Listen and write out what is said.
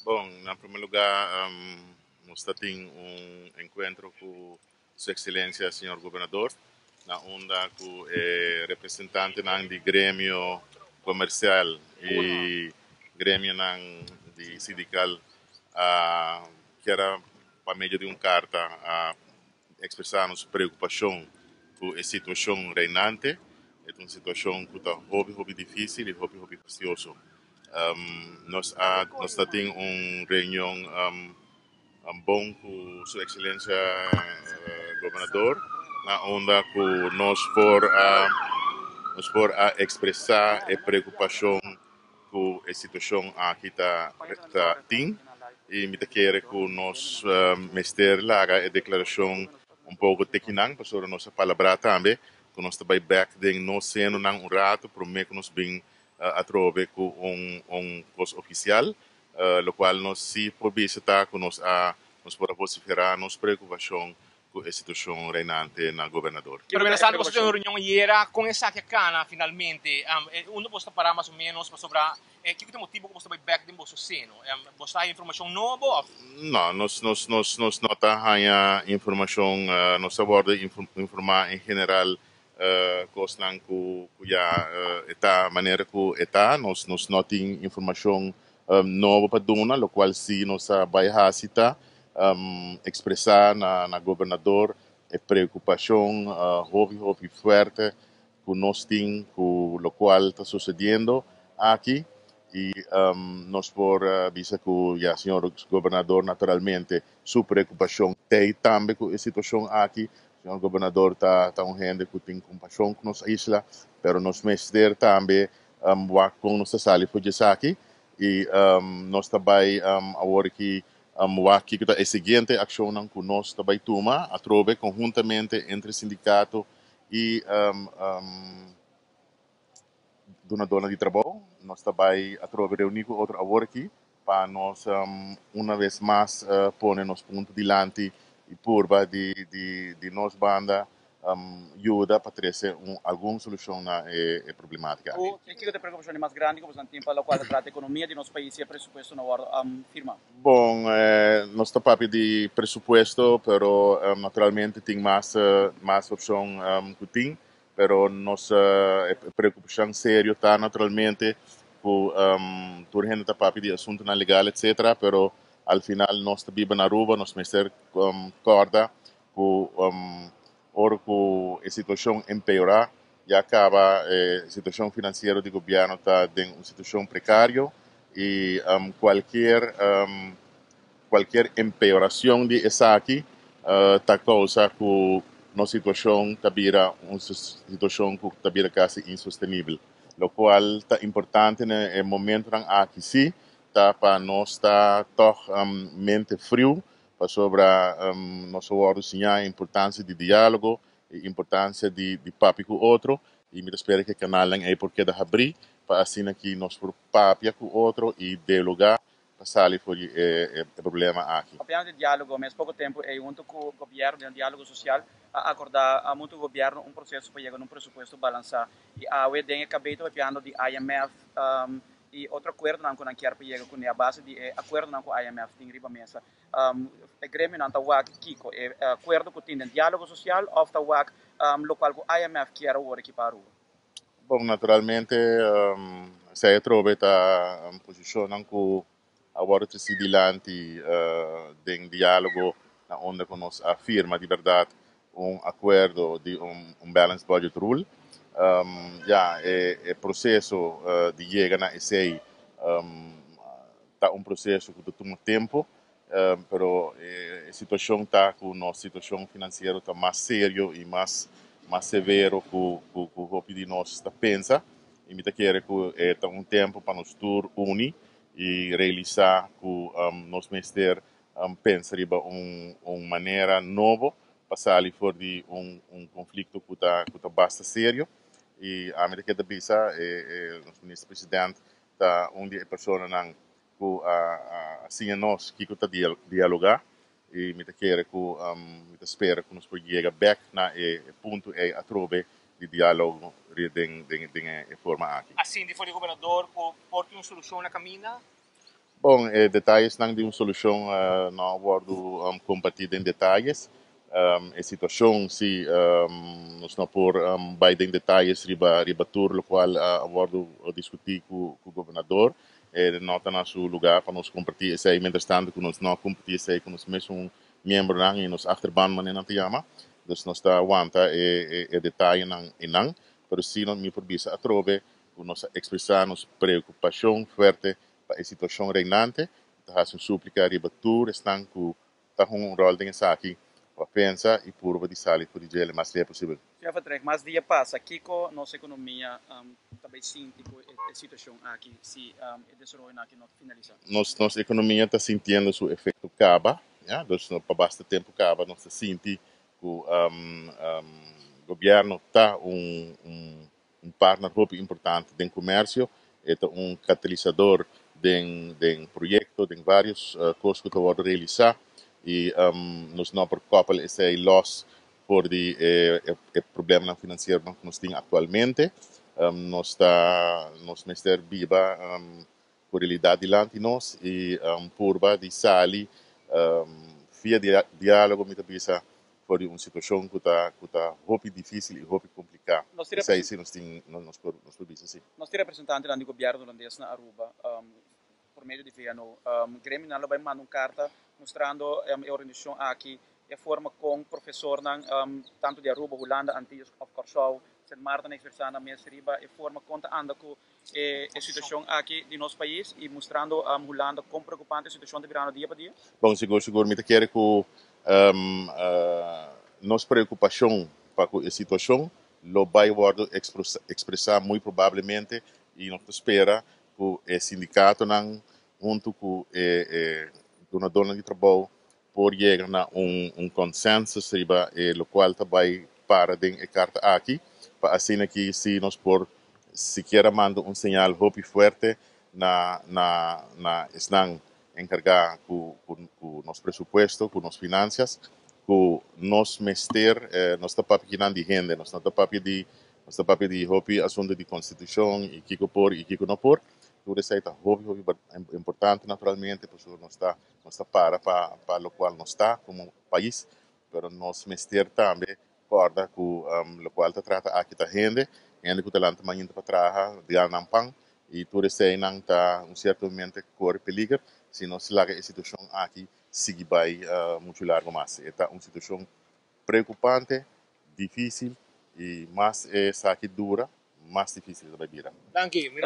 Bom, em primeiro lugar, nós temos encontro com Sua Excelência, Senhor Governador, na onda com representante do grêmio comercial e grêmio de sindical, que era para meio de uma carta a expressar nossa preocupação com a situação reinante. É uma situação que está muito difícil e muito preciosa. Nós temos uma reunião bom com Sua Excelência Governador, na onda que nós por a expressar a preocupação com a situação aqui tem e me quer que nós mestre laga a declaração pouco técnica sobre nossa palavra também, que nós também back de nós sendo um rato para que nós bem a trove com coisa oficial, lo qual nós se publicitar que nós podemos vociferar nossa preocupação com a situação reinante na governador. Interessante, você tem uma reunião iera com essa que cana finalmente, onde você parar mais ou menos sobre que tem motivo que você vai back de você seno, você tem informação nova? Não, nós não temos informação, nós sabemos informar em geral coisas que já está maneira que está, nós não temos informação nova para dar, o qual se nós vai citar, expressar na governador a preocupação hobby forte que nós temos, com o qual está sucedendo aqui. E nós por dizer que já senhor governador naturalmente sua preocupação tem também com a situação aqui. O senhor governador está um gente que tem compaixão com nossa isla, mas nós mestre também com nossa sala foi aqui e nós também agora que aqui que a seguinte ação que nós também toma a trove conjuntamente entre sindicato e dona de trabalho. Nós também reunir com outro agora aqui para nós uma vez mais pôr nos pontos diante e curva de nossa banda ajuda para trazer alguma solução na problemática. O que é a preocupação mais grande que você tem para o qual trata a economia de nosso país e o pressuposto na hora firma? Bom, nós estamos de pressuposto, mas naturalmente tem mais opção que tem. Pero nossa preocupação séria está naturalmente por toda gente está de assunto na legal etc. Pero al final nós vivemos na rua, nós mestre corda que ora que a situação empeorar e acaba a situação financeira do governo está em uma situação precária e qualquer empeoração de essa aqui está causa que nossa situação está uma situação que está quase insustentável, o qual está importante no momento aqui sim, tá para nós estar mente frio para sobre nosso ordem a importância de diálogo, a importância de papo com o outro e me espero que o canal é porque da abrir para assim que nós por papo com o outro e dialogar passar por o problema aqui. Apenas de diálogo, mas pouco tempo é junto com o governo, de diálogo social, a acordar a muito governo processo para chegar num pressuposto balançar. E a UEDEN acabei de piano de IMF e outro acordo não com a quer para chegar com a base de acordo não com a IMF tem riba mesa. O grêmio não está wak Kiko, acordo que tem diálogo social ou está wak local com a IMF que era o hora que parou. Bom, naturalmente, se trova está posicionando com agora se dilante em diálogo na onde que nós afirma de verdade acordo de balanced budget rule. Já o processo de chegar na ECI está processo que toma tempo, pero a situação está com nossa situação financeira está mais sério e mais severo que o que nós está pensa e me quer que é tempo para nós todos unir e realizar que nós mestre pensa riba uma maneira nova passar ali fora de conflito que está bastante sério e a medida que da bisa nosso ministro presidente está onde a pessoa não que assim nós que está dialogar e me quer que me espera que nós podemos chegar back na ponto a trove de diálogo de forma aqui. Assim, de fora governador, por uma solução na caminha? Bom, detalhes não de uma solução não abordo compartilhar em detalhes. A situação se nós não por vai em detalhes riba tour, o qual abordo discutir com o governador. Não está no seu lugar para nos compartilhar isso aí, mientras tanto que nós não compartilhar isso aí com os mesmos membros e nos achterban maneira não te chama. Então nós está aguanta detalhe não, mas se não me forbisa a trove, nós expressar nos preocupação forte para a situação reinante, está se súplica riba tour, estão com rol de aqui para pensar e por de sair por dizer o mais rápido possível. Já Patrick, mas dia passa, Kiko, nossa economia também sim, tipo, a situação aqui, se o desenvolvimento aqui não finalizar. Nossa economia está sentindo o efeito caba, então para bastante tempo caba, nós sente que o governo está partner muito importante no comércio, é catalisador de projetos, de vários coisas que vão realizar e nós não preocupamos esse loss por o problema financeiro que nós temos atualmente. Nós ministério viva por realidade diante nós e purba de sali via diálogo me bisa por uma situação que está muito difícil e muito complicada. Isso aí sim nós podemos assim. Nós temos representante do governo holandês na Aruba, por meio de VNO. Grêmio não vai mandar uma carta mostrando a organização aqui a forma com professor tanto de Aruba, Holanda, Antilles, of Curaçao, Sint Maarten, expressando a minha riba a forma conta anda com a situação aqui de nosso país e mostrando Holanda com preocupante a situação de verão dia para dia. Bom, seguro me quer que nossa preocupação para a situação lo vai expressar muito provavelmente e nós espera que o sindicato não junto com a dona de trabalho por chegar a consenso riba o qual também para a carta aqui para assim que se nós por siquiera manda sinal muito forte na estão encargar com nosso presupuesto, com nossas finanças, com nosso mestre, nossa papel de renda, nossa papel de hobby, assunto de constituição e kiko por e kiko não por, tudo isso é hobby importante naturalmente, porque nós está para o qual nós está como país, mas nosso mestre também acorda com o qual está trata aqui da renda, ainda que o talento manhã para trabalhar, de nampang e tudo isso aí não está certo momento corre perigo se não se larga a situação aqui sigue vai muito largo mais é uma situação preocupante difícil e mais essa que dura mais difícil da vida. Dank je.